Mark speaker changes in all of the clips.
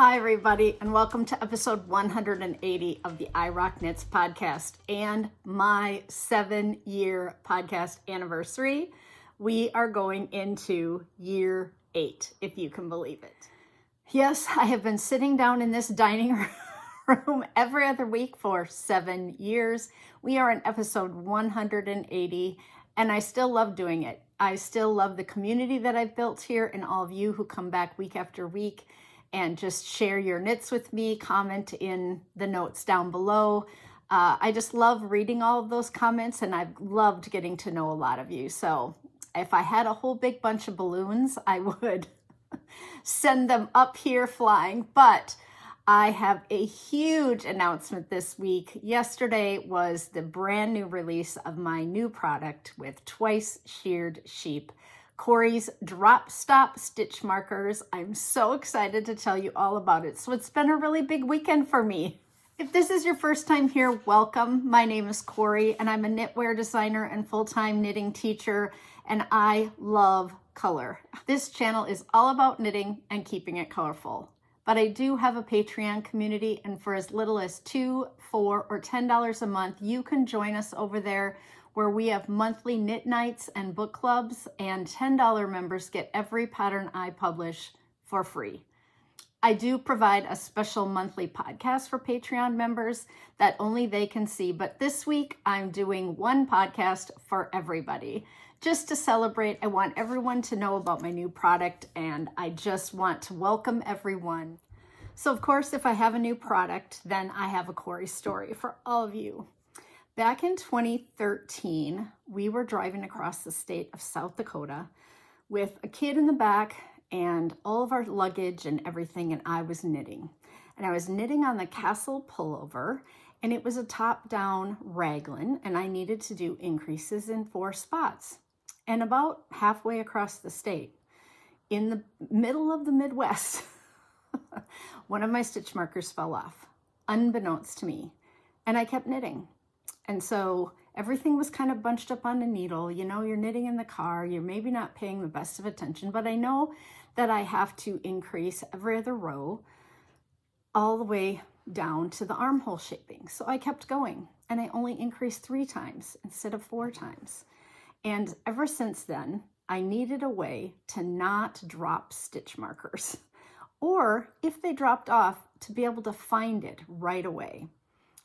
Speaker 1: Hi, everybody, and welcome to episode 180 of the I Rock Knits podcast and my 7-year podcast anniversary. We are going into year 8, if you can believe it. Yes, I have been sitting down in this dining room every other week for 7 years. We are in episode 180, and I still love doing it. I still love the community that I've built here and all of you who come back week after week and just share your knits with me, comment in the notes down below. I just love reading all of those comments, and I've loved getting to know a lot of you. So if I had a whole big bunch of balloons, I would send them up here flying, but I have a huge announcement this week. Yesterday was the brand new release of my new product with twice sheared sheep, CORI'S drop stop stitch markers. I'm so excited to tell you all about it. So it's been a really big weekend for me. If this is your first time here, welcome. My name is Corey, and I'm a knitwear designer and full-time knitting teacher, and I love color. This channel is all about knitting and keeping it colorful. But I do have a Patreon community, and for as little as $2, $4, or $10 a month, you can join us over there, where we have monthly knit nights and book clubs, and $10 members get every pattern I publish for free. I do provide a special monthly podcast for Patreon members that only they can see, but this week I'm doing one podcast for everybody. Just to celebrate, I want everyone to know about my new product, and I just want to welcome everyone. So of course, if I have a new product, then I have a Corey story for all of you. Back in 2013, we were driving across the state of South Dakota with a kid in the back and all of our luggage and everything, and I was knitting. And I was knitting on the Castle pullover, and it was a top-down raglan, and I needed to do increases in 4 spots. And about halfway across the state, in the middle of the Midwest, one of my stitch markers fell off, unbeknownst to me, and I kept knitting. And so everything was kind of bunched up on a needle. You know, you're knitting in the car, you're maybe not paying the best of attention, but I know that I have to increase every other row all the way down to the armhole shaping. So I kept going, and I only increased 3 times instead of 4 times. And ever since then, I needed a way to not drop stitch markers, or if they dropped off, to be able to find it right away.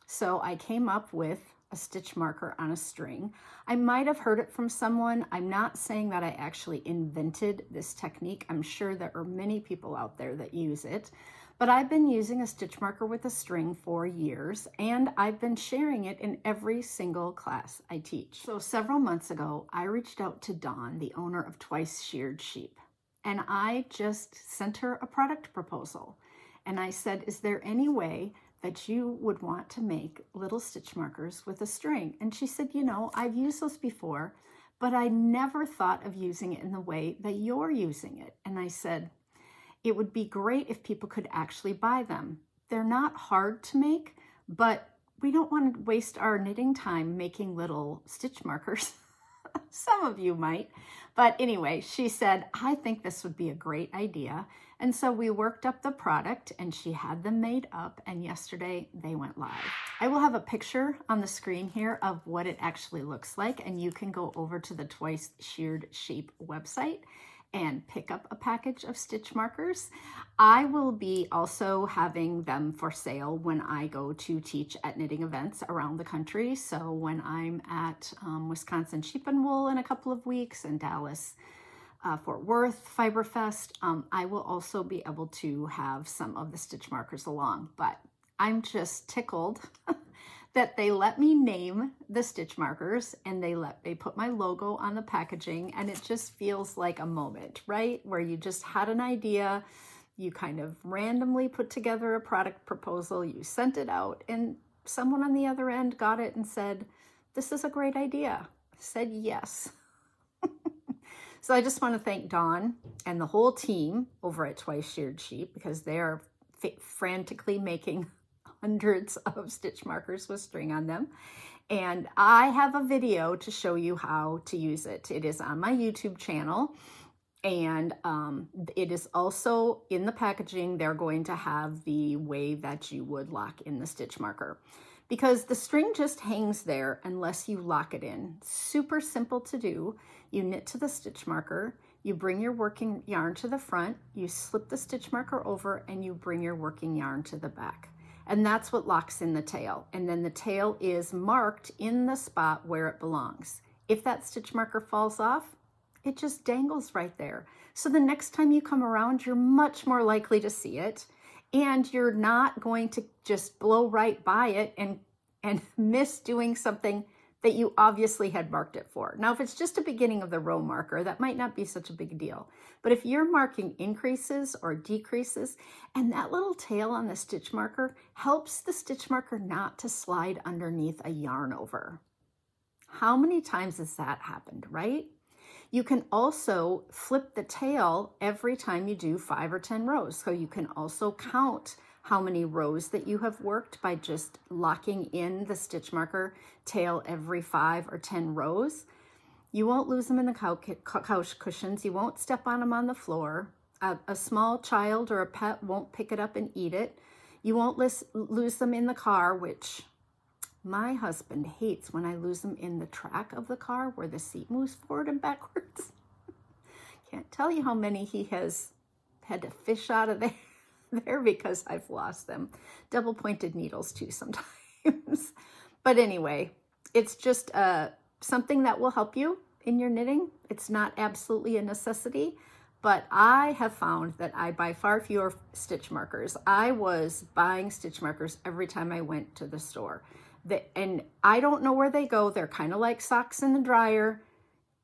Speaker 1: So I came up with a stitch marker on a string. I might have heard it from someone. I'm not saying that I actually invented this technique. I'm sure there are many people out there that use it, but I've been using a stitch marker with a string for years, and I've been sharing it in every single class I teach. So several months ago, I reached out to Dawn, the owner of Twice Sheared Sheep, and I just sent her a product proposal. And I said, is there any way that you would want to make little stitch markers with a string? And she said, you know, I've used those before, but I never thought of using it in the way that you're using it. And I said, it would be great if people could actually buy them. They're not hard to make, but we don't want to waste our knitting time making little stitch markers. Some of you might. But anyway, she said, I think this would be a great idea. And so we worked up the product, and she had them made up, and yesterday they went live. I will have a picture on the screen here of what it actually looks like, and you can go over to the Twice Sheared Sheep website and pick up a package of stitch markers. I will be also having them for sale when I go to teach at knitting events around the country. So when I'm at Wisconsin Sheep and Wool in a couple of weeks, and Dallas Fort Worth Fiber Fest, I will also be able to have some of the stitch markers along. But I'm just tickled that they let me name the stitch markers, and they put my logo on the packaging, and it just feels like a moment, right? Where you just had an idea, you kind of randomly put together a product proposal, you sent it out, and someone on the other end got it and said, this is a great idea. I said yes. So I just want to thank Dawn and the whole team over at Twice Sheared Sheep, because they are frantically making hundreds of stitch markers with string on them. And I have a video to show you how to use it. It is on my YouTube channel. And it is also in the packaging, they're going to have the way that you would lock in the stitch marker, because the string just hangs there unless you lock it in. Super simple to do. You knit to the stitch marker, you bring your working yarn to the front, you slip the stitch marker over, and you bring your working yarn to the back. And that's what locks in the tail. And then the tail is marked in the spot where it belongs. If that stitch marker falls off, it just dangles right there. So the next time you come around, you're much more likely to see it, and you're not going to just blow right by it and miss doing something that you obviously had marked it for. Now, if it's just a beginning of the row marker, that might not be such a big deal. But if you're marking increases or decreases, and that little tail on the stitch marker helps the stitch marker not to slide underneath a yarn over. How many times has that happened, right? You can also flip the tail every time you do 5 or 10 rows. So you can also count how many rows that you have worked by just locking in the stitch marker tail every 5 or 10 rows. You won't lose them in the couch cushions. You won't step on them on the floor. A small child or a pet won't pick it up and eat it. You won't lose them in the car, which my husband hates when I lose them in the track of the car where the seat moves forward and backwards. Can't tell you how many he has had to fish out of there because I've lost them. Double pointed needles too sometimes. But anyway, it's just something that will help you in your knitting. It's not absolutely a necessity, but I have found that I buy far fewer stitch markers. I was buying stitch markers every time I went to the store. And I don't know where they go. They're kind of like socks in the dryer.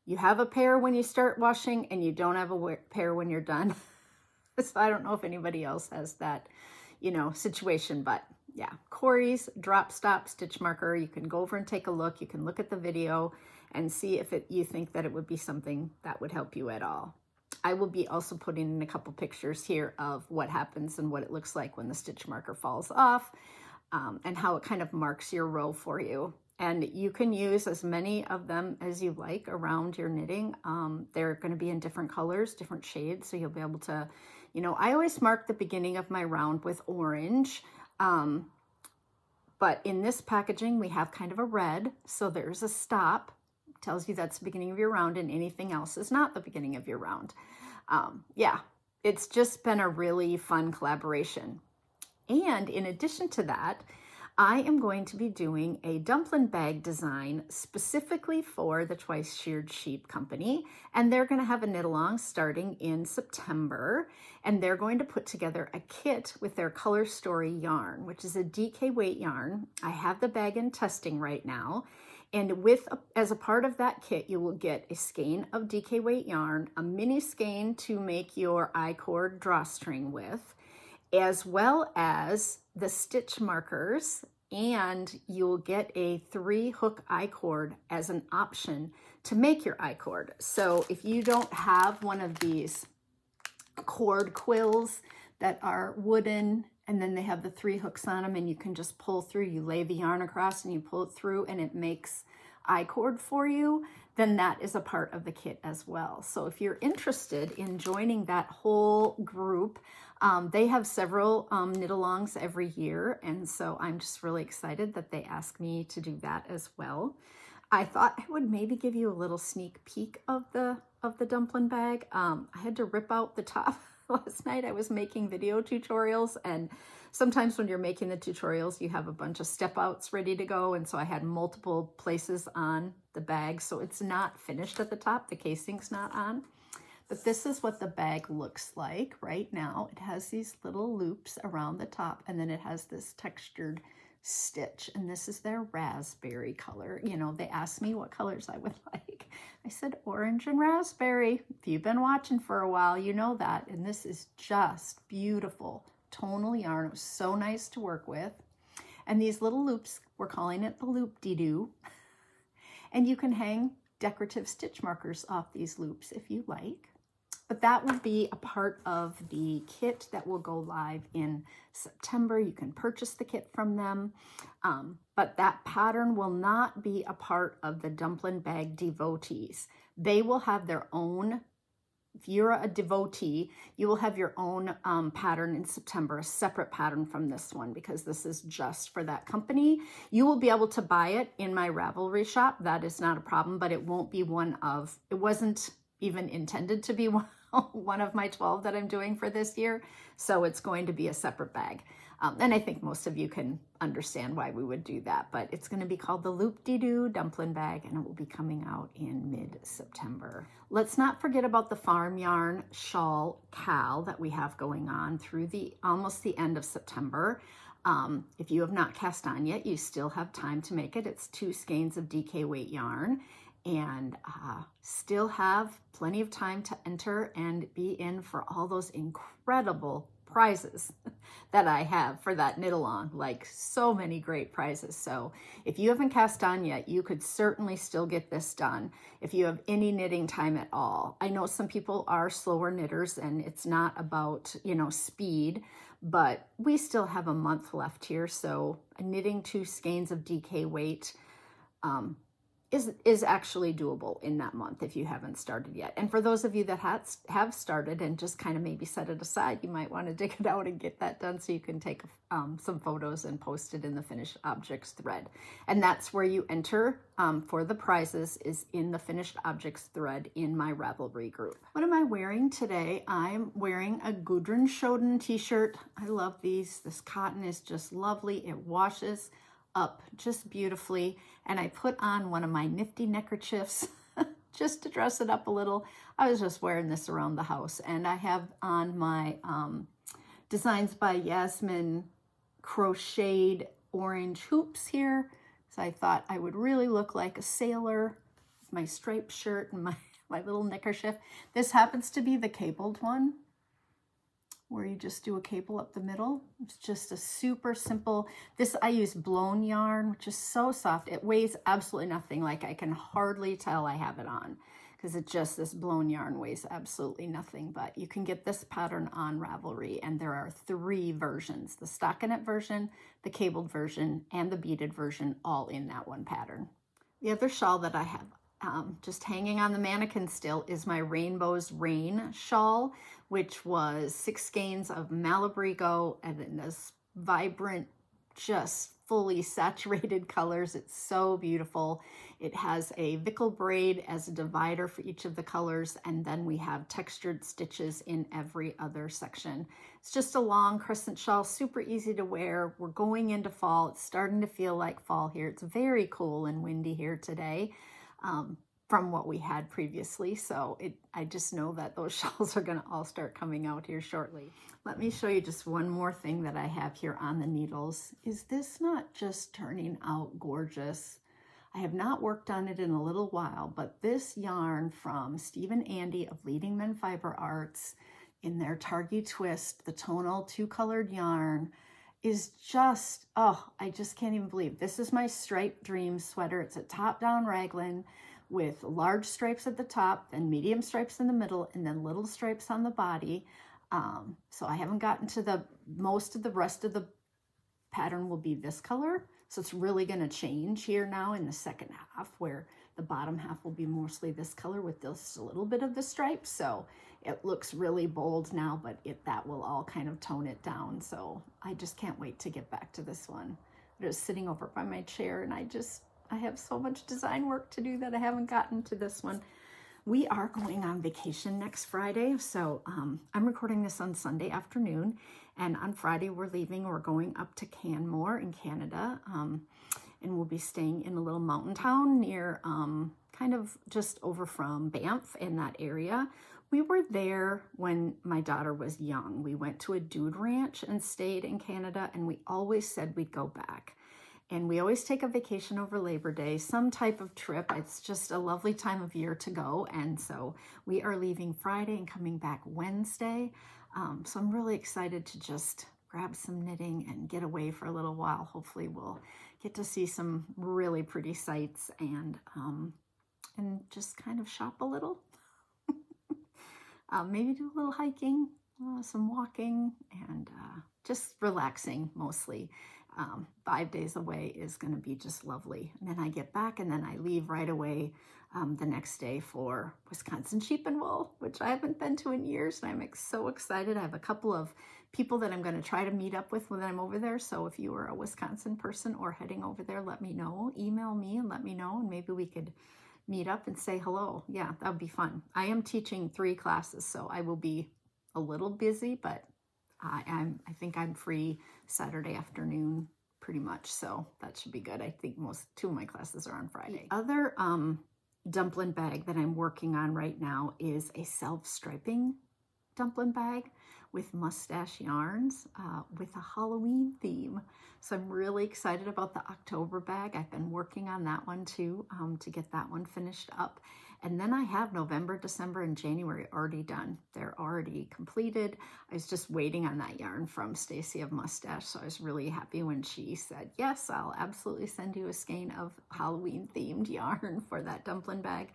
Speaker 1: You have a pair when you start washing and you don't have a pair when you're done. So I don't know if anybody else has that, situation, but yeah, CORI'S drop stop stitch marker. You can go over and take a look. You can look at the video and see if you think that it would be something that would help you at all. I will be also putting in a couple pictures here of what happens and what it looks like when the stitch marker falls off. And how it kind of marks your row for you. And you can use as many of them as you like around your knitting. They're going to be in different colors, different shades, so you'll be able to, I always mark the beginning of my round with orange. But in this packaging, we have kind of a red, so there's a stop. It tells you that's the beginning of your round, and anything else is not the beginning of your round. Yeah, it's just been a really fun collaboration. And in addition to that, I am going to be doing a dumpling bag design specifically for the Twice Sheared Sheep Company. And they're going to have a knit along starting in September. And they're going to put together a kit with their Color Story yarn, which is a DK weight yarn. I have the bag in testing right now. And as a part of that kit, you will get a skein of DK weight yarn, a mini skein to make your I-cord drawstring with, as well as the stitch markers, and you'll get a 3-hook I-cord as an option to make your I-cord. So if you don't have one of these cord quills that are wooden, and then they have the 3 hooks on them and you can just pull through, you lay the yarn across and you pull it through and it makes I-cord for you, then that is a part of the kit as well. So if you're interested in joining that whole group, they have several knit-alongs every year, and so I'm just really excited that they asked me to do that as well. I thought I would maybe give you a little sneak peek of the dumpling bag. I had to rip out the top last night. I was making video tutorials, and sometimes when you're making the tutorials, you have a bunch of step outs ready to go, and so I had multiple places on the bag, so it's not finished at the top. The casing's not on. But this is what the bag looks like right now. It has these little loops around the top, and then it has this textured stitch, and this is their raspberry color. They asked me what colors I would like. I said orange and raspberry. If you've been watching for a while, you know that. And this is just beautiful tonal yarn. It was so nice to work with. And these little loops, we're calling it the Loopdedoo. And you can hang decorative stitch markers off these loops if you like. But that will be a part of the kit that will go live in September. You can purchase the kit from them. But that pattern will not be a part of the dumpling bag devotees. They will have their own if you're a devotee, you will have your own pattern in September, a separate pattern from this one, because this is just for that company. You will be able to buy it in my Ravelry shop. That is not a problem, but it won't be it wasn't even intended to be one of my 12 that I'm doing for this year. So it's going to be a separate bag. And I think most of you can understand why we would do that, but it's going to be called the Loopdedoo Dumplin Bag, and it will be coming out in mid-September. Let's not forget about the farm yarn shawl cal that we have going on through almost the end of September. If you have not cast on yet, you still have time to make it. It's 2 skeins of DK weight yarn, and still have plenty of time to enter and be in for all those incredible prizes that I have for that knit along, like so many great prizes. So if you haven't cast on yet, you could certainly still get this done if you have any knitting time at all. I know some people are slower knitters and it's not about, speed, but we still have a month left here. So knitting 2 skeins of DK weight is actually doable in that month if you haven't started yet. And for those of you that have started and just kind of maybe set it aside, you might want to dig it out and get that done so you can take some photos and post it in the finished objects thread. And that's where you enter for the prizes, is in the finished objects thread in my Ravelry group. What am I wearing today? I'm wearing a Gudrun Schoden t-shirt. I love these. This cotton is just lovely. It washes up just beautifully, and I put on one of my Nifty neckerchiefs just to dress it up a little. I was just wearing this around the house, and I have on my Designs by Yasmin crocheted orange hoops here, so I thought I would really look like a sailor with my striped shirt and my little neckerchief. This happens to be the cabled one, where you just do a cable up the middle. It's just a super simple, I use blown yarn, which is so soft. It weighs absolutely nothing. Like, I can hardly tell I have it on, because this blown yarn weighs absolutely nothing. But you can get this pattern on Ravelry, and there are 3 versions: the stockinette version, the cabled version, and the beaded version, all in that one pattern. The other shawl that I have just hanging on the mannequin still is my Rainbow's Rain shawl, which was 6 skeins of Malabrigo, and then this vibrant, just fully saturated colors. It's so beautiful. It has a Vickle braid as a divider for each of the colors, and then we have textured stitches in every other section. It's just a long crescent shawl, super easy to wear. We're going into fall. It's starting to feel like fall here. It's very cool and windy here today. From what we had previously. So I just know that those shawls are going to all start coming out here shortly. Let me show you just one more thing that I have here on the needles. Is this not just turning out gorgeous? I have not worked on it in a little while, but this yarn from Steve and Andy of Leading Men Fiber Arts in their Targhee Twist, the tonal 2-colored yarn, is just, I just can't even believe. This is my Striped Dream sweater. It's a top-down raglan with large stripes at the top, then medium stripes in the middle, and then little stripes on the body. So I haven't gotten to most of the rest of the pattern will be this color. So it's really going to change here now in the second half, where the bottom half will be mostly this color with just a little bit of the stripes. So it looks really bold now, but that will all kind of tone it down. So I just can't wait to get back to this one. I was sitting over by my chair, and I have so much design work to do that I haven't gotten to this one. We are going on vacation next Friday, so I'm recording this on Sunday afternoon, and on Friday we're leaving. We're going up to Canmore in Canada, and we'll be staying in a little mountain town near, kind of just over from Banff, in that area. We were there when my daughter was young. We went to a dude ranch and stayed in Canada, and we always said we'd go back. And we always take a vacation over Labor Day, some type of trip. It's just a lovely time of year to go. And so we are leaving Friday and coming back Wednesday. So I'm really excited to just grab some knitting and get away for a little while. Hopefully we'll get to see some really pretty sights and just kind of shop a little. Maybe do a little hiking, some walking, and just relaxing mostly. 5 days away is going to be just lovely. And then I get back, and then I leave right away the next day for Wisconsin Sheep and Wool, which I haven't been to in years, and I'm so excited. I have a couple of people that I'm going to try to meet up with when I'm over there. So if you are a Wisconsin person or heading over there, let me know. Email me and let me know, and maybe we could meet up and say hello. Yeah, that would be fun. I am teaching 3 classes, so I will be a little busy, but I think I'm free Saturday afternoon pretty much, so that should be good. I think 2 of my classes are on Friday. The other dumpling bag that I'm working on right now is a self-striping dumpling bag with mustache yarns with a Halloween theme. So I'm really excited about the October bag. I've been working on that one too to get that one finished up. And then I have November, December, and January already done. They're already completed. I was just waiting on that yarn from Stacy of Mustache, so I was really happy when she said, yes, I'll absolutely send you a skein of Halloween themed yarn for that dumpling bag.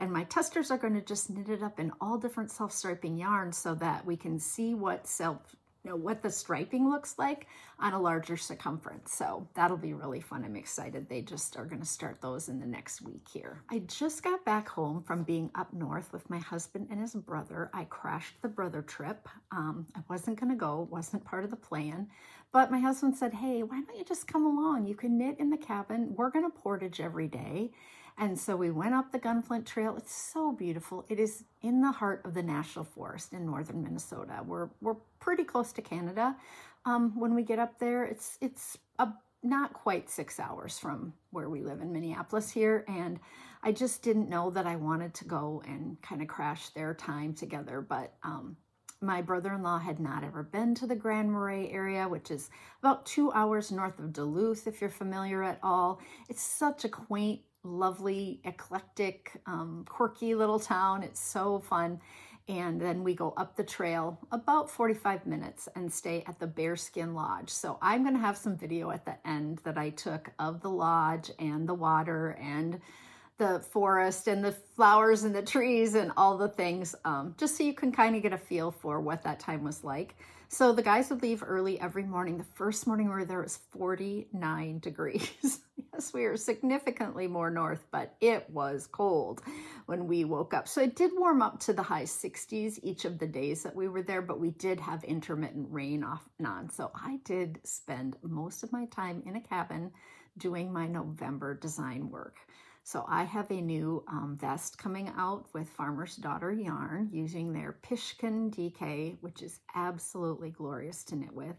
Speaker 1: And my testers are going to just knit it up in all different self-striping yarns so that we can see what the striping looks like on a larger circumference. So that'll be really fun. I'm excited. They just are going to start those in the next week here. I just got back home from being up north with my husband and his brother. I crashed the brother trip. I wasn't going to go, wasn't part of the plan, but my husband said, hey, why don't you just come along? You can knit in the cabin. We're going to portage every day. And so we went up the Gunflint Trail. It's so beautiful. It is in the heart of the National Forest in northern Minnesota. We're pretty close to Canada. When we get up there, it's not quite 6 hours from where we live in Minneapolis here. And I just didn't know that I wanted to go and kind of crash their time together. But my brother-in-law had not ever been to the Grand Marais area, which is about 2 hours north of Duluth, if you're familiar at all. It's such a quaint, lovely, eclectic, quirky little town. It's so fun. And then we go up the trail about 45 minutes and stay at the Bearskin Lodge. So I'm going to have some video at the end that I took of the lodge and the water and the forest and the flowers and the trees and all the things, just so you can kind of get a feel for what that time was like. So the guys would leave early every morning. The first morning we were there, it was 49 degrees. Yes, we were significantly more north, but it was cold when we woke up. So it did warm up to the high 60s each of the days that we were there, but we did have intermittent rain off and on. So I did spend most of my time in a cabin doing my November design work. So I have a new vest coming out with Farmer's Daughter yarn using their Pishkin DK, which is absolutely glorious to knit with.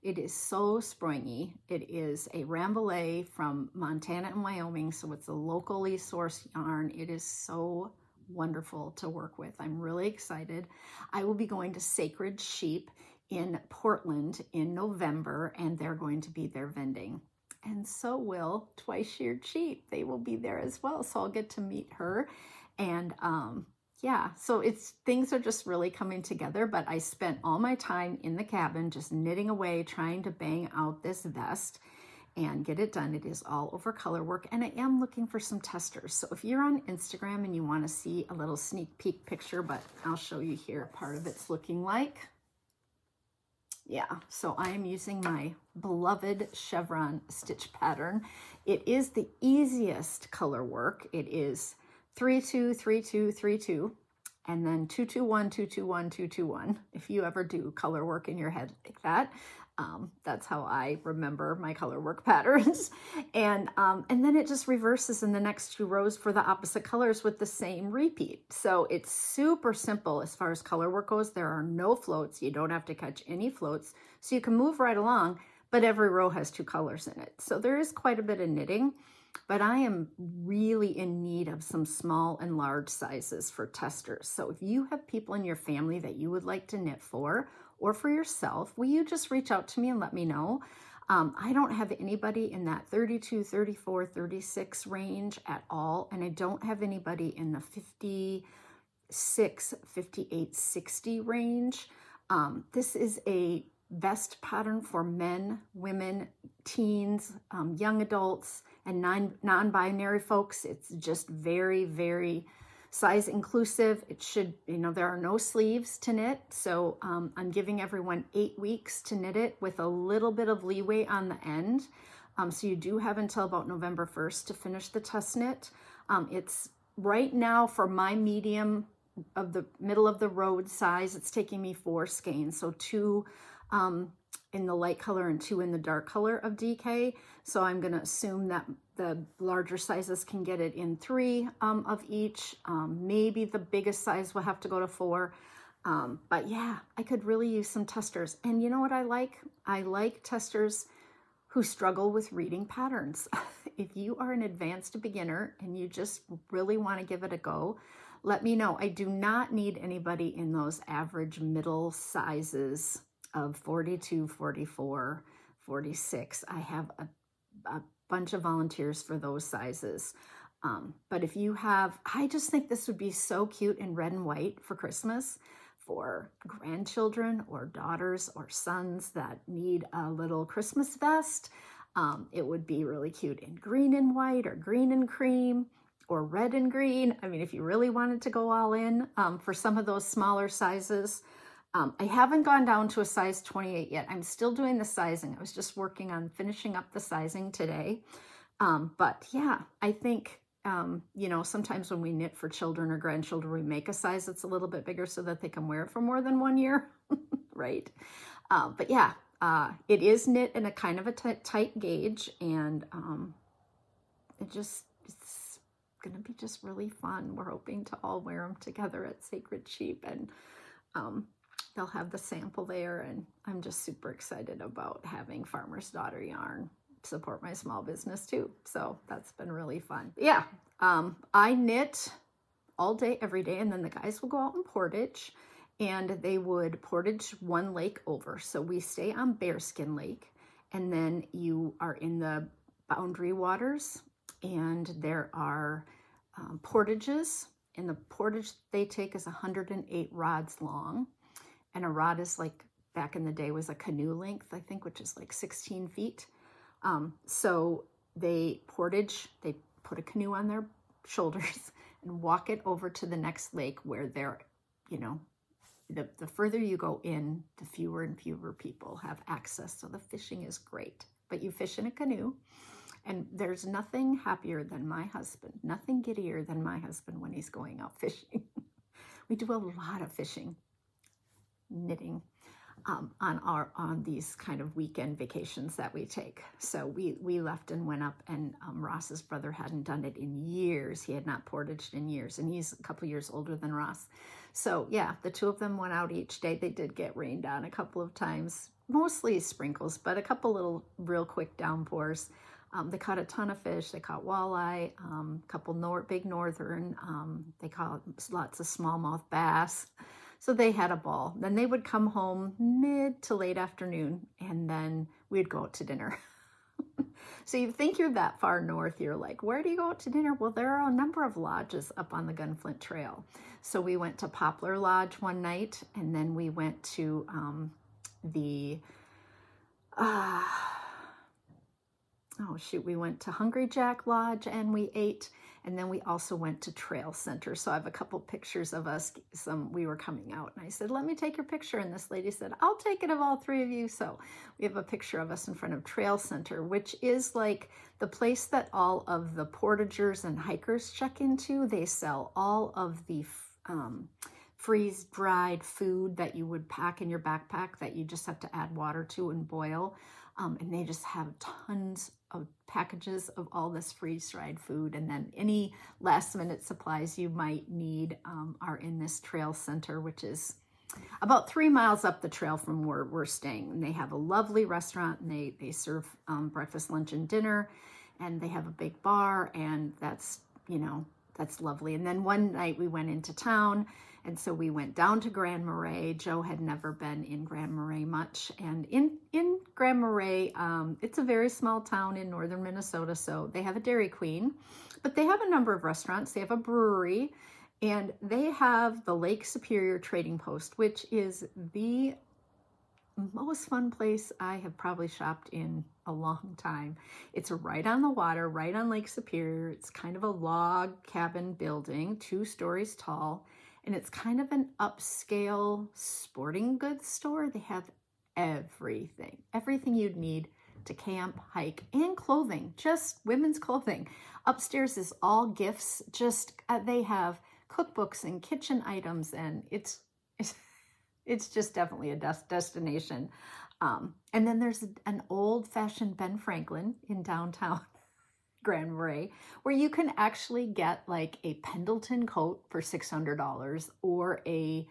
Speaker 1: It is so springy. It is a Rambouillet from Montana and Wyoming, so it's a locally sourced yarn. It is so wonderful to work with. I'm really excited. I will be going to Sacred Sheep in Portland in November, and they're going to be there vending. And so will Twice-Sheared Sheep. They will be there as well, so I'll get to meet her. And yeah, so things are just really coming together, but I spent all my time in the cabin just knitting away, trying to bang out this vest and get it done. It is all over color work, and I am looking for some testers. So if you're on Instagram and you want to see a little sneak peek picture, but I'll show you here part of it's looking like. Yeah, so I am using my beloved chevron stitch pattern. It is the easiest color work. It is 3-2, 3-2, 3-2, and then 2-2-1, 2-2-1, 2-2-1. If you ever do color work in your head like that, that's how I remember my color work patterns. And then it just reverses in the next 2 rows for the opposite colors with the same repeat. So it's super simple as far as color work goes. There are no floats. You don't have to catch any floats. So you can move right along, but every row has 2 colors in it. So there is quite a bit of knitting, but I am really in need of some small and large sizes for testers. So if you have people in your family that you would like to knit for, or for yourself, will you just reach out to me and let me know? I don't have anybody in that 32, 34, 36 range at all, and I don't have anybody in the 56, 58, 60 range. This is a vest pattern for men, women, teens, young adults, and non-binary folks. It's just very, very size inclusive. It should, there are no sleeves to knit. So I'm giving everyone 8 weeks to knit it with a little bit of leeway on the end. So you do have until about November 1st to finish the test knit. It's right now for my medium of the middle of the road size, it's taking me 4 skeins. So 2 in the light color and 2 in the dark color of DK. So I'm going to assume that the larger sizes can get it in 3 of each. Maybe the biggest size will have to go to 4. But yeah, I could really use some testers. And you know what I like? I like testers who struggle with reading patterns. If you are an advanced beginner and you just really want to give it a go, let me know. I do not need anybody in those average middle sizes of 42, 44, 46. I have a bunch of volunteers for those sizes. But if you have, I just think this would be so cute in red and white for Christmas for grandchildren or daughters or sons that need a little Christmas vest. It would be really cute in green and white or green and cream or red and green. I mean, if you really wanted to go all in for some of those smaller sizes. I haven't gone down to a size 28 yet. I'm still doing the sizing. I was just working on finishing up the sizing today. But yeah, I think, you know, sometimes when we knit for children or grandchildren, we make a size that's a little bit bigger so that they can wear it for more than 1 year, right? But yeah, it is knit in a kind of a tight gauge, and it's going to be just really fun. We're hoping to all wear them together at Sacred Sheep, and they'll have the sample there, and I'm just super excited about having Farmer's Daughter yarn support my small business too. So that's been really fun. Yeah, I knit all day, every day, and then the guys will go out and portage, and they would portage 1 lake over. So we stay on Bearskin Lake, and then you are in the boundary waters, and there are portages, and the portage they take is 108 rods long. And a rod is like, back in the day, was a canoe length, I think, which is like 16 feet. So they portage, they put a canoe on their shoulders and walk it over to the next lake where they're, you know, the further you go in, the fewer and fewer people have access. So the fishing is great. But you fish in a canoe, and there's nothing happier than my husband, nothing giddier than my husband when he's going out fishing. We do a lot of fishing, knitting on these kind of weekend vacations that we take. So we left and went up, and Ross's brother hadn't done it in years. He had not portaged in years, and he's a couple years older than Ross. So yeah, the 2 of them went out each day. They did get rained on a couple of times, mostly sprinkles, but a couple little real quick downpours. They caught a ton of fish. They caught walleye, a couple big northern. They caught lots of smallmouth bass. So they had a ball. Then they would come home mid to late afternoon, and then we'd go out to dinner. So you think you're that far north, you're like, where do you go out to dinner? Well, there are a number of lodges up on the Gunflint Trail. So we went to Poplar Lodge one night, and then we went to we went to Hungry Jack Lodge and we ate, and then we also went to Trail Center. So I have a couple pictures of us, we were coming out, and I said, let me take your picture, and this lady said, I'll take it of all 3 of you. So we have a picture of us in front of Trail Center, which is like the place that all of the portagers and hikers check into. They sell all of the freeze-dried food that you would pack in your backpack that you just have to add water to and boil. And they just have tons of packages of all this freeze-dried food. And then any last-minute supplies you might need are in this Trail Center, which is about 3 miles up the trail from where we're staying. And they have a lovely restaurant, and they serve breakfast, lunch, and dinner. And they have a big bar, and that's lovely. And then one night we went into town, and so we went down to Grand Marais. Joe had never been in Grand Marais much. And in Grand Marais, it's a very small town in northern Minnesota, so they have a Dairy Queen, but they have a number of restaurants. They have a brewery, and they have the Lake Superior Trading Post, which is the most fun place I have probably shopped in a long time. It's right on the water, right on Lake Superior. It's kind of a log cabin building, 2 stories tall. And it's kind of an upscale sporting goods store. They have everything you'd need to camp, hike, and clothing, just women's clothing. Upstairs is all gifts. Just they have cookbooks and kitchen items, and it's just definitely a destination. And then there's an old-fashioned Ben Franklin in downtown Grand Marais, where you can actually get like a Pendleton coat for $600 or a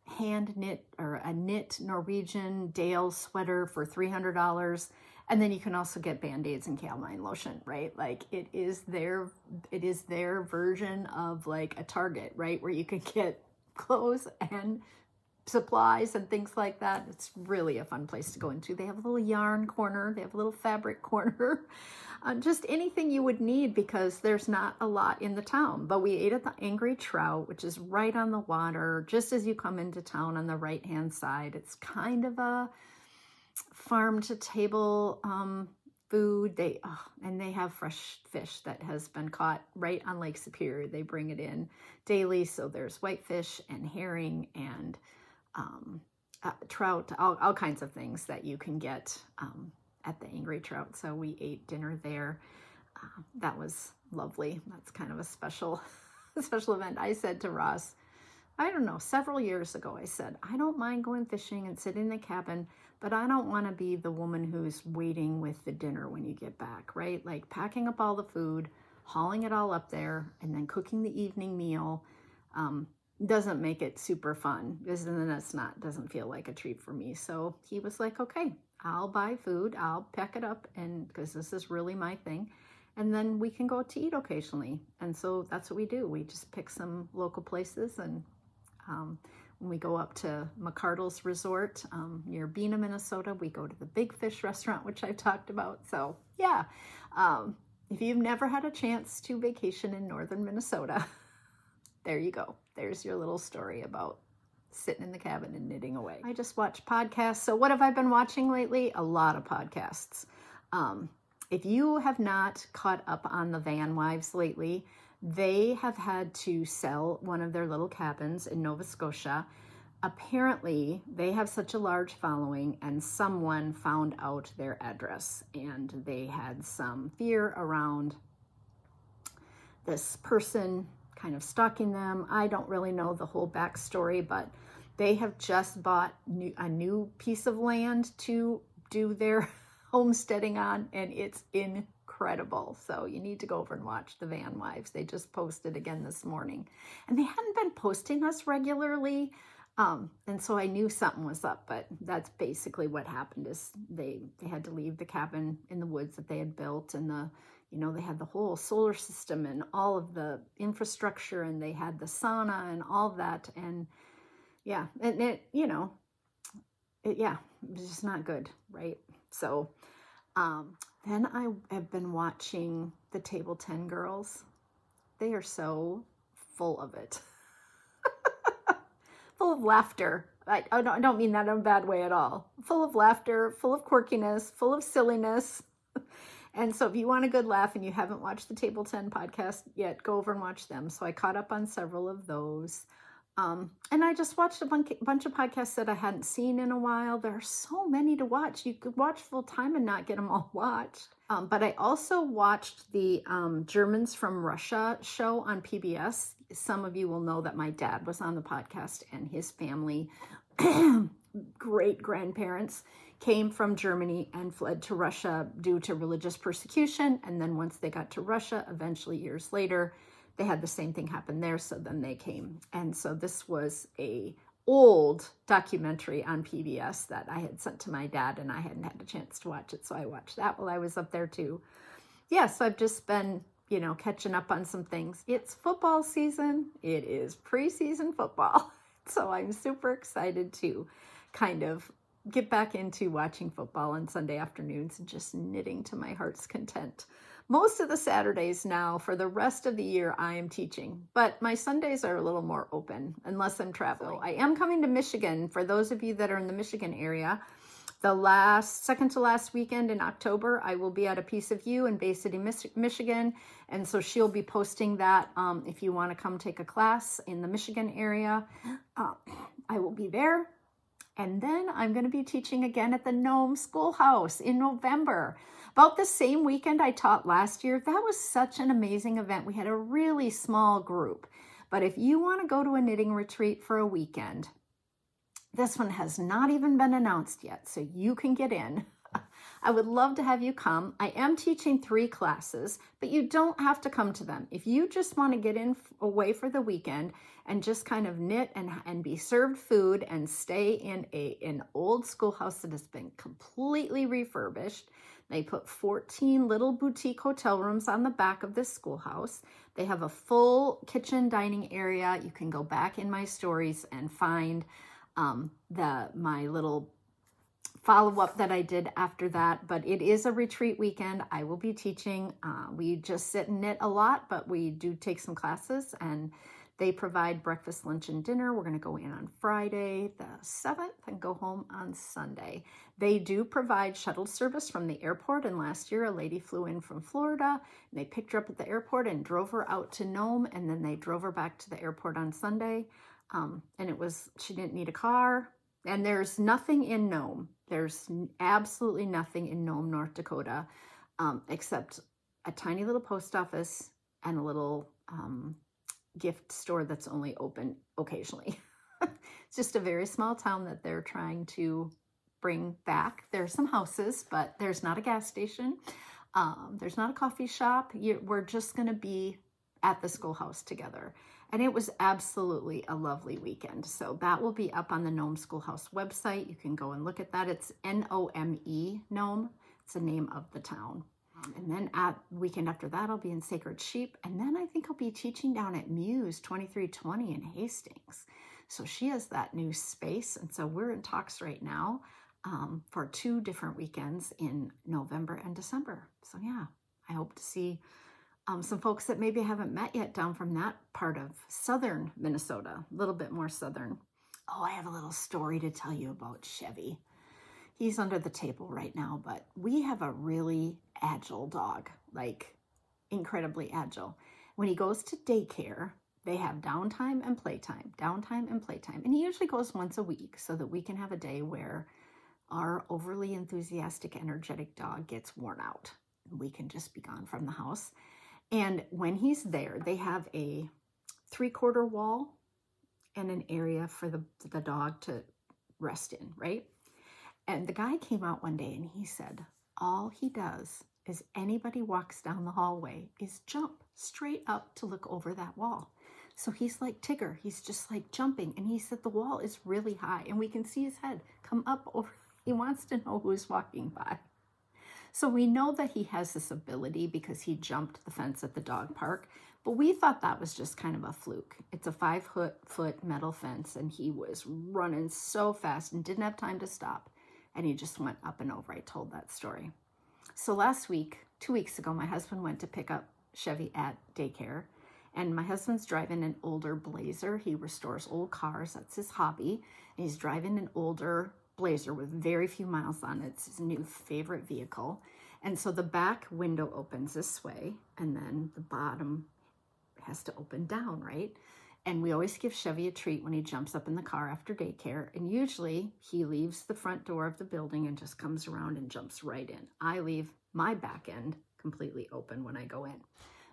Speaker 1: hand knit or a knit Norwegian Dale sweater for $300. And then you can also get Band-Aids and calamine lotion, right? Like it is their version of like a Target, right? Where you can get clothes and supplies and things like that. It's really a fun place to go into. They have a little yarn corner. They have a little fabric corner. Just anything you would need, because there's not a lot in the town. But we ate at the Angry Trout, which is right on the water, just as you come into town on the right-hand side. It's kind of a farm-to-table food. And they have fresh fish that has been caught right on Lake Superior. They bring it in daily, so there's whitefish and herring and trout, all kinds of things that you can get at the Angry Trout. So we ate dinner there. That was lovely. That's kind of a special event. I said to Ross, I don't know, several years ago, I said, I don't mind going fishing and sitting in the cabin, but I don't want to be the woman who's waiting with the dinner when you get back, right? Like packing up all the food, hauling it all up there, and then cooking the evening meal. Doesn't make it super fun, because then doesn't feel like a treat for me. So he was like, okay, I'll buy food, I'll pack it up, and because this is really my thing, and then we can go to eat occasionally. And so that's what we do. We just pick some local places, and when we go up to McCardle's Resort near Bena, Minnesota, we go to the Big Fish restaurant, which I've talked about. So yeah, if you've never had a chance to vacation in northern Minnesota, there you go. There's your little story about sitting in the cabin and knitting away. I just watch podcasts. So what have I been watching lately? A lot of podcasts. If you have not caught up on the Vanwives lately, they have had to sell one of their little cabins in Nova Scotia. Apparently, they have such a large following, and someone found out their address, and they had some fear around this person kind of stalking them. I don't really know the whole backstory, but they have just bought a new piece of land to do their homesteading on, and it's incredible. So you need to go over and watch the Vanwives. They just posted again this morning, and they hadn't been posting us regularly, and so I knew something was up. But that's basically what happened. Is they had to leave the cabin in the woods that they had built, and they had the whole solar system and all of the infrastructure, and they had the sauna and all that. And yeah, and it was just not good, right? So then I have been watching the Table 10 Girls. They are so full of it. Full of laughter. I don't mean that in a bad way at all. Full of laughter, full of quirkiness, full of silliness. And so if you want a good laugh and you haven't watched the Table 10 podcast yet, go over and watch them. So I caught up on several of those. And I just watched a bunch of podcasts that I hadn't seen in a while. There are so many to watch. You could watch full time and not get them all watched. But I also watched the Germans from Russia show on PBS. Some of you will know that my dad was on the podcast, and his family, great grandparents, came from Germany and fled to Russia due to religious persecution. And then once they got to Russia, eventually years later, they had the same thing happen there. So then they came. And so this was a old documentary on PBS that I had sent to my dad, and I hadn't had a chance to watch it. So I watched that while I was up there too. Yes, I've just been, catching up on some things. It's football season. It is preseason football. So I'm super excited to kind of get back into watching football on Sunday afternoons and just knitting to my heart's content. Most of the Saturdays now, for the rest of the year, I am teaching, but my Sundays are a little more open unless I'm traveling. I am coming to Michigan. For those of you that are in the Michigan area, the second to last weekend in October, I will be at A Piece of You in Bay City, Michigan. And so she'll be posting that if you want to come take a class in the Michigan area. I will be there. And then I'm going to be teaching again at the Nome Schoolhouse in November. About the same weekend I taught last year. That was such an amazing event. We had a really small group. But if you want to go to a knitting retreat for a weekend, this one has not even been announced yet, so you can get in. I would love to have you come. I am teaching 3 classes, but you don't have to come to them. If you just want to get in away for the weekend and just kind of knit and be served food and stay in an old schoolhouse that has been completely refurbished. They put 14 little boutique hotel rooms on the back of this schoolhouse. They have a full kitchen dining area. You can go back in my stories and find my little follow-up that I did after that, but it is a retreat weekend. I will be teaching. We just sit and knit a lot, but we do take some classes, and they provide breakfast, lunch, and dinner. We're going to go in on Friday the 7th and go home on Sunday. They do provide shuttle service from the airport, and last year a lady flew in from Florida, and they picked her up at the airport and drove her out to Nome, and then they drove her back to the airport on Sunday. And she didn't need a car. And there's nothing in Nome. There's absolutely nothing in Nome, North Dakota, except a tiny little post office and a little gift store that's only open occasionally. It's just a very small town that they're trying to bring back. There's some houses, but there's not a gas station. There's not a coffee shop. We're just going to be at the schoolhouse together. And it was absolutely a lovely weekend. So that will be up on the Nome Schoolhouse website. You can go and look at that. It's Nome, Nome. It's the name of the town. And then at weekend after that, I'll be in Sacred Sheep. And then I think I'll be teaching down at Muse 2320 in Hastings. So she has that new space. And so we're in talks right now for 2 different weekends in November and December. So yeah, I hope to see some folks that maybe haven't met yet down from that part of southern Minnesota, a little bit more southern. Oh, I have a little story to tell you about Chevy. He's under the table right now, but we have a really agile dog, like incredibly agile. When he goes to daycare, they have downtime and playtime, downtime and playtime. And he usually goes once a week so that we can have a day where our overly enthusiastic, energetic dog gets worn out. We can just be gone from the house. And when he's there, they have a 3/4 wall and an area for the dog to rest in, right? And the guy came out one day and he said, all he does is anybody walks down the hallway is jump straight up to look over that wall. So he's like Tigger. He's just like jumping. And he said the wall is really high and we can see his head come up over. He wants to know who's walking by. So we know that he has this ability because he jumped the fence at the dog park, but we thought that was just kind of a fluke. It's a 5-foot metal fence, and he was running so fast and didn't have time to stop, and he just went up and over. I told that story. So last week, 2 weeks ago, my husband went to pick up Chevy at daycare, and my husband's driving an older Blazer. He restores old cars. That's his hobby, and he's driving an older Blazer with very few miles on it. It's his new favorite vehicle. And so the back window opens this way, and then the bottom has to open down, right? And we always give Chevy a treat when he jumps up in the car after daycare. And usually he leaves the front door of the building and just comes around and jumps right in. I leave my back end completely open when I go in.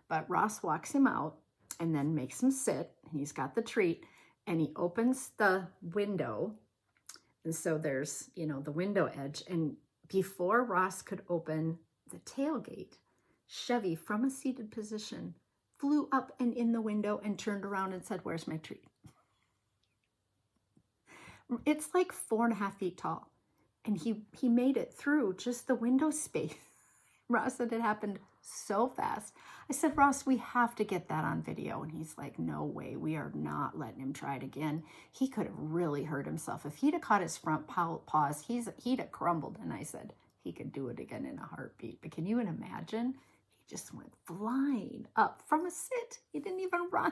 Speaker 1: But Ross walks him out and then makes him sit, and he's got the treat, and he opens the window. And so there's, the window edge. And before Ross could open the tailgate, Chevy, from a seated position, flew up and in the window and turned around and said, "Where's my treat?" It's like 4.5 feet tall. And he made it through just the window space. Ross said it happened so fast. I said, "Ross, we have to get that on video." And he's like, "No way, we are not letting him try it again. He could have really hurt himself. If he'd have caught his front paws, he'd have crumbled." And I said, he could do it again in a heartbeat. But can you imagine? He just went flying up from a sit. He didn't even run.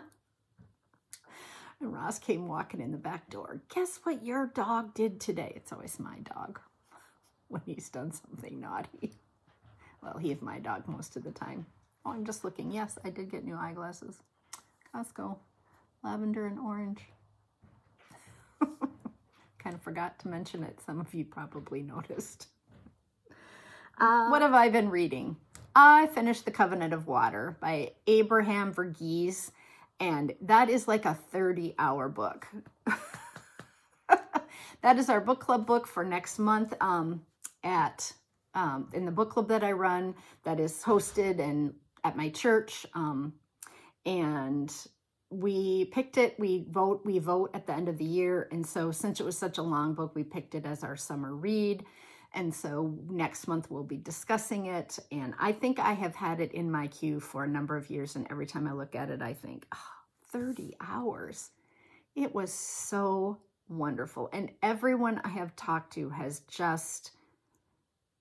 Speaker 1: And Ross came walking in the back door. "Guess what your dog did today?" It's always my dog when he's done something naughty. Well, he's my dog most of the time. Oh, I'm just looking. Yes, I did get new eyeglasses. Costco. Lavender and orange. Kind of forgot to mention it. Some of you probably noticed. What have I been reading? I finished The Covenant of Water by Abraham Verghese, and that is like a 30-hour book. That is our book club book for next month in the book club that I run, that is hosted and at my church. And we picked it. We vote at the end of the year. And so since it was such a long book, we picked it as our summer read. And so next month we'll be discussing it. And I think I have had it in my queue for a number of years. And every time I look at it, I think, oh, 30 hours. It was so wonderful. And everyone I have talked to has just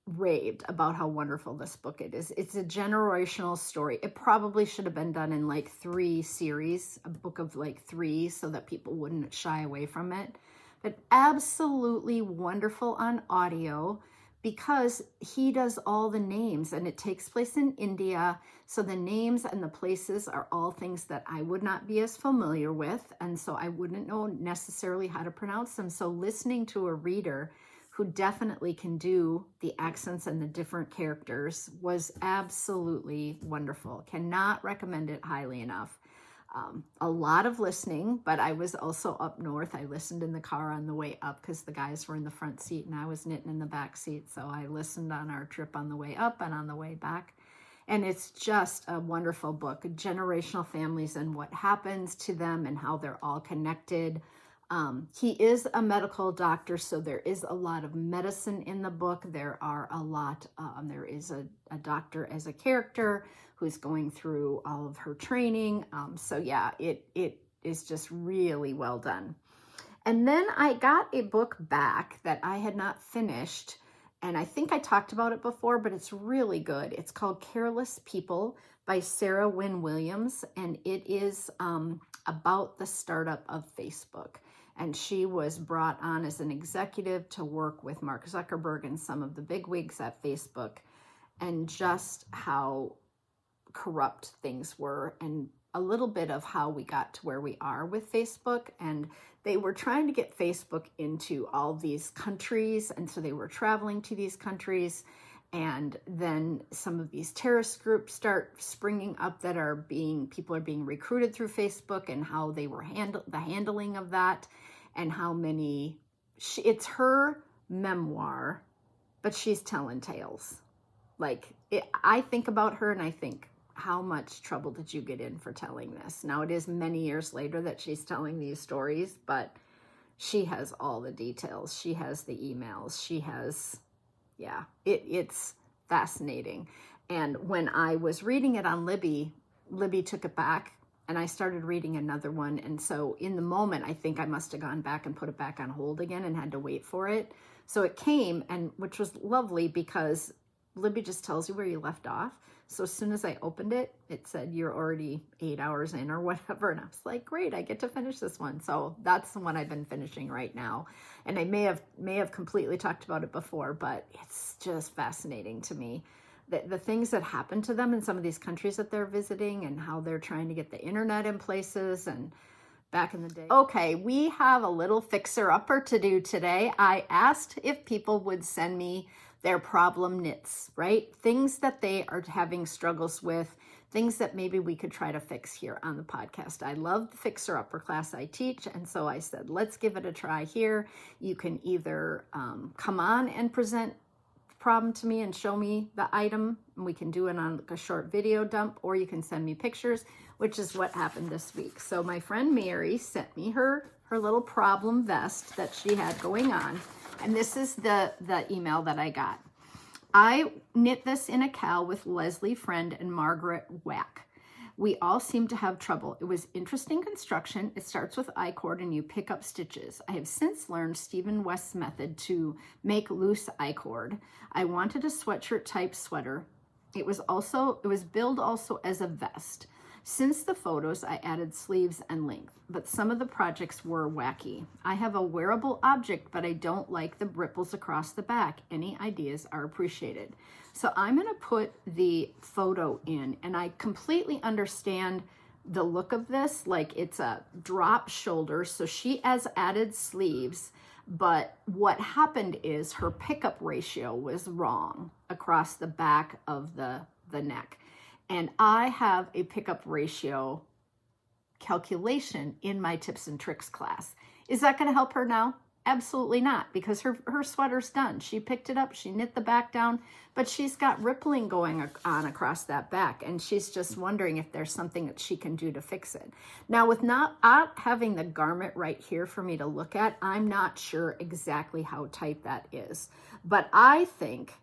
Speaker 1: raved about how wonderful this book it is. It's a generational story. It probably should have been done in like 3 series, a book of like 3, so that people wouldn't shy away from it. But absolutely wonderful on audio, because he does all the names, and it takes place in India. So the names and the places are all things that I would not be as familiar with. And so I wouldn't know necessarily how to pronounce them. So listening to a reader who definitely can do the accents and the different characters was absolutely wonderful. Cannot recommend it highly enough. A lot of listening, but I was also up north. I listened in the car on the way up because the guys were in the front seat and I was knitting in the back seat. So I listened on our trip on the way up and on the way back. And it's just a wonderful book, generational families and what happens to them and how they're all connected. He is a medical doctor, so there is a lot of medicine in the book. There is a doctor as a character who's going through all of her training. So yeah, it is just really well done. And then I got a book back that I had not finished, and I think I talked about it before, but it's really good. It's called Careless People by Sarah Wynn-Williams, and it is about the startup of Facebook. And she was brought on as an executive to work with Mark Zuckerberg and some of the bigwigs at Facebook, and just how corrupt things were, and a little bit of how we got to where we are with Facebook. And they were trying to get Facebook into all these countries, and so they were traveling to these countries, and then some of these terrorist groups start springing up that people are being recruited through Facebook, and how they were handling of that, and how many, it's her memoir, but she's telling tales. I think about her and I think, how much trouble did you get in for telling this? Now, it is many years later that she's telling these stories, but she has all the details. She has the emails. She has, it's fascinating. And when I was reading it on Libby took it back, and I started reading another one. And so in the moment, I think I must have gone back and put it back on hold again and had to wait for it. So it came, and which was lovely, because Libby just tells you where you left off. So as soon as I opened it, it said, you're already 8 hours in or whatever. And I was like, great, I get to finish this one. So that's the one I've been finishing right now. And I may have completely talked about it before, but it's just fascinating to me. The things that happen to them in some of these countries that they're visiting, and how they're trying to get the internet in places and back in the day. Okay, we have a little fixer-upper to do today. I asked if people would send me their problem knits, right? Things that they are having struggles with, things that maybe we could try to fix here on the podcast. I love the fixer-upper class I teach, and so I said, let's give it a try here. You can either come on and present problem to me and show me the item, and we can do it on a short video dump, or you can send me pictures, which is what happened this week. So my friend Mary sent me her little problem vest that she had going on, and this is the email that I got. I knit this in a cowl with Leslie Friend and Margaret Wack. We all seem to have trouble. It was interesting construction. It starts with I-cord and you pick up stitches. I have since learned Stephen West's method to make loose I-cord. I wanted a sweatshirt type sweater. It was billed also as a vest. Since the photos, I added sleeves and length, but some of the projects were wacky. I have a wearable object, but I don't like the ripples across the back. Any ideas are appreciated. So I'm going to put the photo in, and I completely understand the look of this. Like, it's a drop shoulder, so she has added sleeves, but what happened is her pickup ratio was wrong. across the back of the neck. And I have a pickup ratio calculation in my tips and tricks class. Is that going to help her now? Absolutely not, because her sweater's done. She picked it up, she knit the back down, but she's got rippling going on across that back, and she's just wondering if there's something that she can do to fix it. Now, with not having the garment right here for me to look at, I'm not sure exactly how tight that is, but I think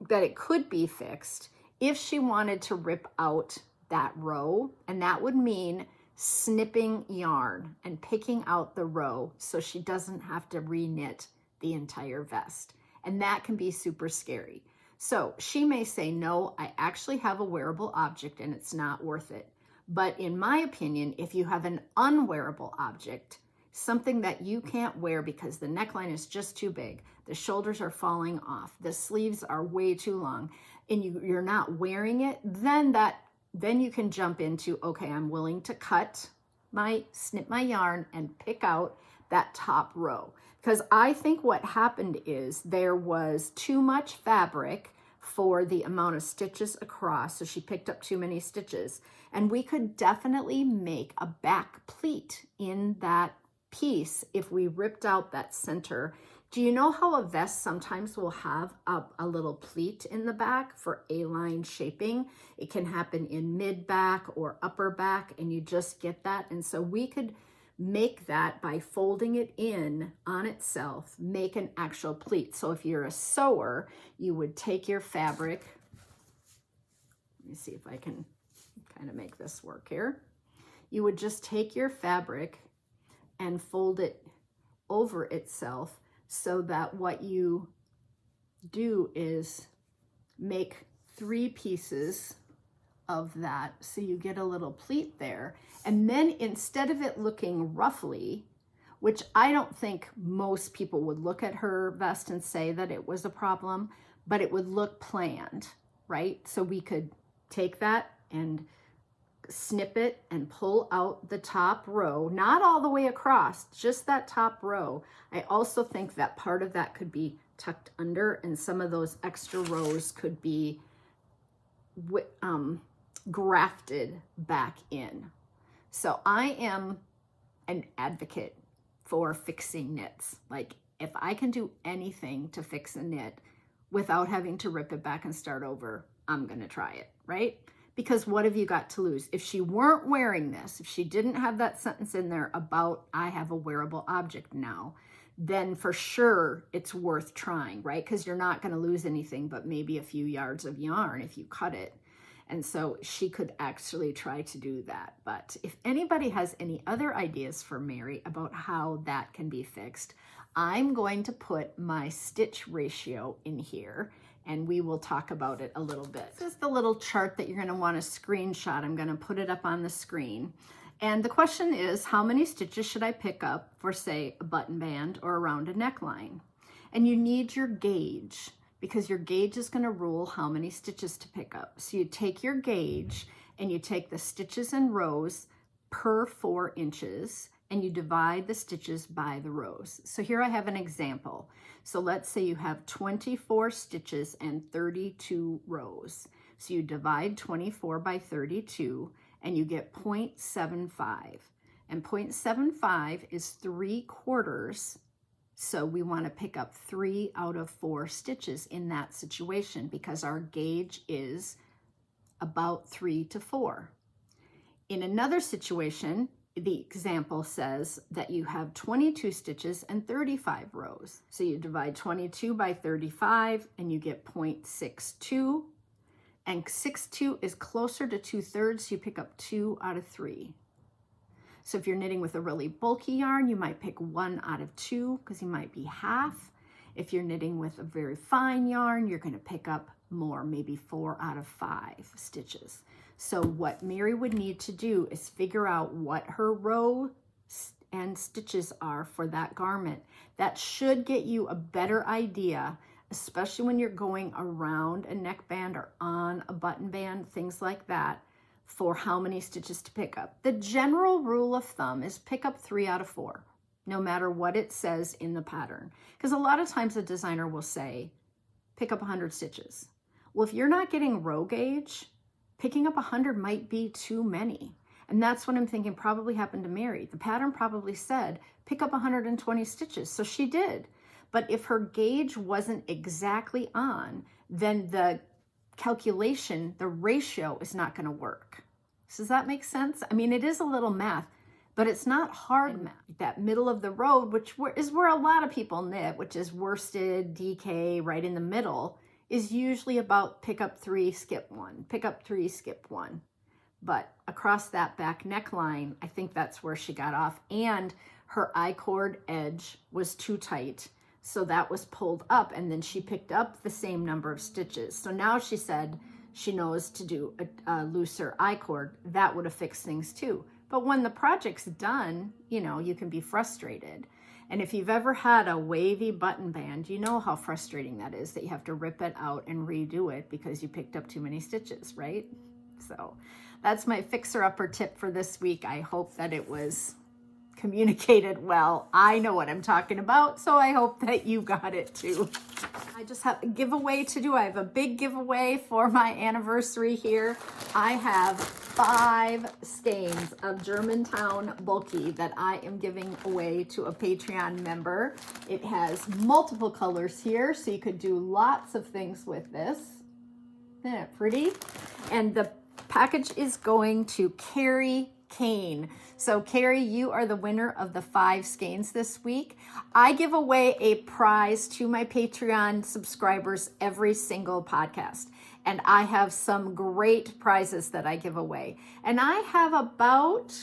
Speaker 1: that it could be fixed if she wanted to rip out that row, and that would mean snipping yarn and picking out the row so she doesn't have to reknit the entire vest. And that can be super scary. So she may say, no, I actually have a wearable object and it's not worth it. But in my opinion, if you have an unwearable object, something that you can't wear because the neckline is just too big, the shoulders are falling off, the sleeves are way too long, and you're not wearing it, then you can jump into, okay, I'm willing to snip my yarn and pick out that top row. Because I think what happened is there was too much fabric for the amount of stitches across, so she picked up too many stitches. And we could definitely make a back pleat in that piece if we ripped out that center. Do you know how a vest sometimes will have a little pleat in the back for A-line shaping? It can happen in mid-back or upper back, and you just get that. And so we could make that by folding it in on itself, make an actual pleat. So if you're a sewer, you would take your fabric. Let me see if I can kind of make this work here. You would just take your fabric and fold it over itself, so that what you do is make 3 pieces of that, so you get a little pleat there. And then instead of it looking roughly, which I don't think most people would look at her vest and say that it was a problem, but it would look planned, right? So we could take that and snip it and pull out the top row, not all the way across, just that top row. I also think that part of that could be tucked under, and some of those extra rows could be grafted back in. So I am an advocate for fixing knits. Like, if I can do anything to fix a knit without having to rip it back and start over, I'm gonna try it, right? Because what have you got to lose? If she weren't wearing this, if she didn't have that sentence in there about I have a wearable object now, then for sure it's worth trying, right? Because you're not going to lose anything but maybe a few yards of yarn if you cut it. And so she could actually try to do that. But if anybody has any other ideas for Mary about how that can be fixed, I'm going to put my stitch ratio in here, and we will talk about it a little bit. This is the little chart that you're going to want to screenshot. I'm going to put it up on the screen. And the question is, how many stitches should I pick up for, say, a button band or around a neckline? And you need your gauge, because your gauge is going to rule how many stitches to pick up. So you take your gauge and you take the stitches in rows per 4 inches, and you divide the stitches by the rows. So here I have an example. So let's say you have 24 stitches and 32 rows. So you divide 24 by 32 and you get 0.75. And 0.75 is 3/4. So we want to pick up 3 out of 4 stitches in that situation, because our gauge is about 3 to 4. In another situation, the example says that you have 22 stitches and 35 rows. So you divide 22 by 35 and you get 0.62. And 62 is closer to 2/3, so you pick up 2 out of 3. So if you're knitting with a really bulky yarn, you might pick 1 out of 2, because you might be half. If you're knitting with a very fine yarn, you're going to pick up more, maybe 4 out of 5 stitches. So what Mary would need to do is figure out what her row and stitches are for that garment. That should get you a better idea, especially when you're going around a neckband or on a button band, things like that, for how many stitches to pick up. The general rule of thumb is pick up 3 out of 4, no matter what it says in the pattern. Because a lot of times a designer will say, pick up 100 stitches. Well, if you're not getting row gauge, picking up 100 might be too many. And that's what I'm thinking probably happened to Mary. The pattern probably said, pick up 120 stitches. So she did. But if her gauge wasn't exactly on, then the calculation, the ratio is not going to work. Does that make sense? I mean, it is a little math, but it's not hard math. That middle of the road, which is where a lot of people knit, which is worsted, DK, right in the middle, is usually about pick up 3, skip 1, pick up 3, skip 1. But across that back neckline, I think that's where she got off. And her I-cord edge was too tight. So that was pulled up, and then she picked up the same number of stitches. So now she said she knows to do a looser I-cord. That would have fixed things too. But when the project's done, you know, you can be frustrated. And if you've ever had a wavy button band, you know how frustrating that is, that you have to rip it out and redo it because you picked up too many stitches, right? So that's my fixer-upper tip for this week. I hope that it was communicated well. I know what I'm talking about, so I hope that you got it too. I just have a giveaway to do. I have a big giveaway for my anniversary here. I have 5 skeins of Germantown Bulky that I am giving away to a Patreon member. It has multiple colors here, so you could do lots of things with this. Isn't it pretty? And the package is going to Kerry Cain. So Kerry, you are the winner of the 5 skeins this week. I give away a prize to my Patreon subscribers every single podcast. And I have some great prizes that I give away. And I have about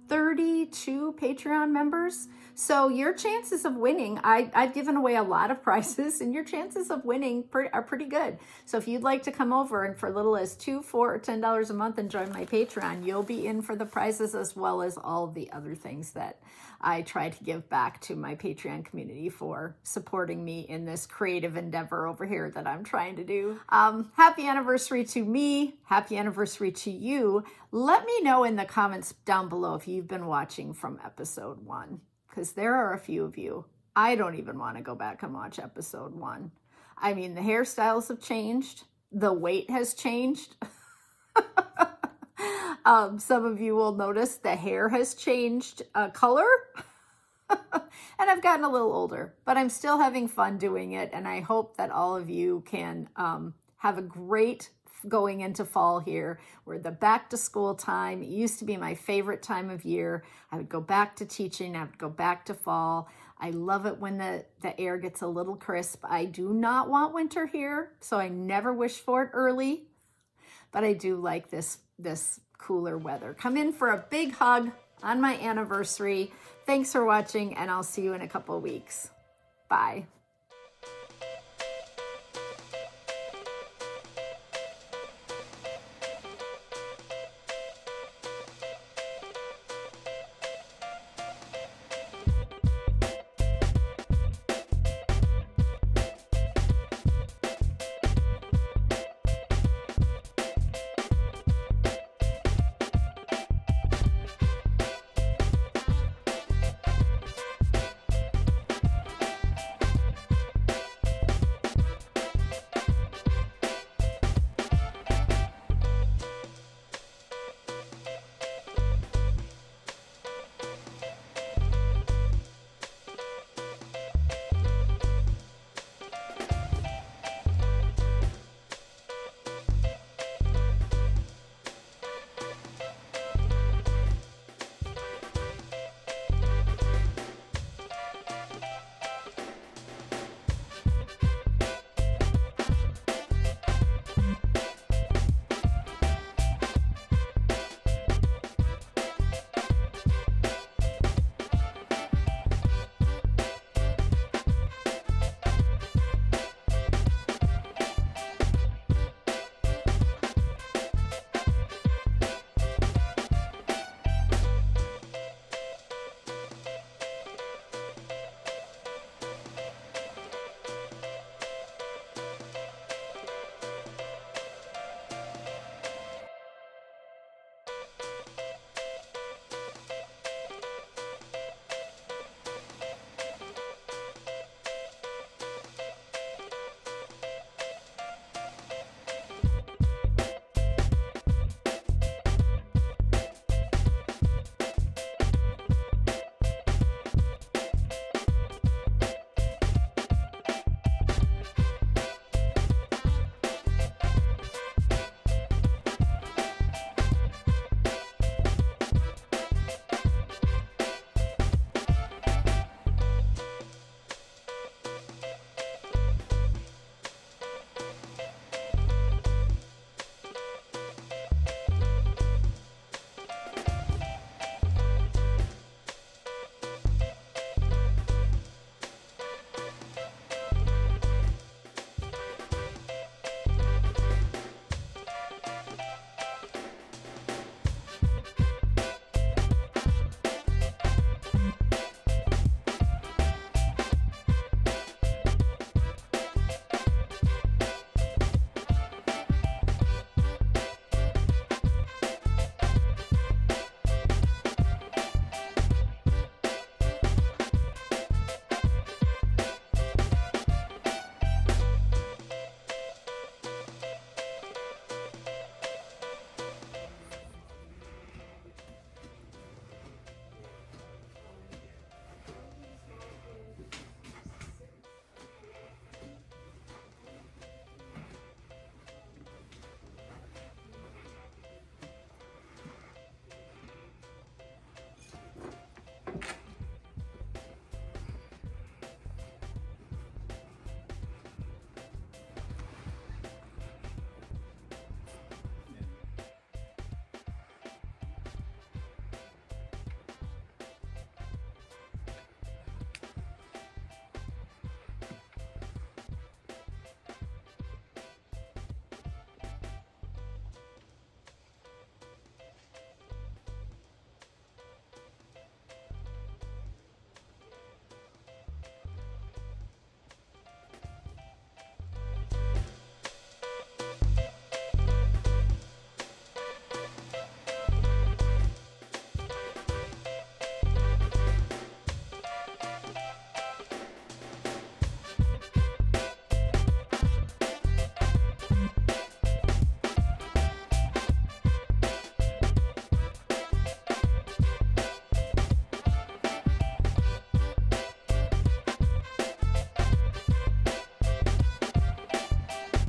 Speaker 1: 32 Patreon members. So your chances of winning, I've given away a lot of prizes, and your chances of winning are pretty good. So if you'd like to come over and for little as $2, $4, or $10 a month and join my Patreon, you'll be in for the prizes as well as all the other things that I try to give back to my Patreon community for supporting me in this creative endeavor over here that I'm trying to do. Happy anniversary to me. Happy anniversary to you. Let me know in the comments down below if you've been watching from episode 1. Because there are a few of you. I don't even want to go back and watch episode 1. I mean, the hairstyles have changed. The weight has changed. Some of you will notice the hair has changed color. And I've gotten a little older, but I'm still having fun doing it. And I hope that all of you can have a great going into fall here. We're the back to school time. It used to be my favorite time of year. I would go back to teaching. I would go back to fall. I love it when the air gets a little crisp. I do not want winter here, so I never wish for it early, but I do like this cooler weather. Come in for a big hug on my anniversary. Thanks for watching, and I'll see you in a couple of weeks. Bye.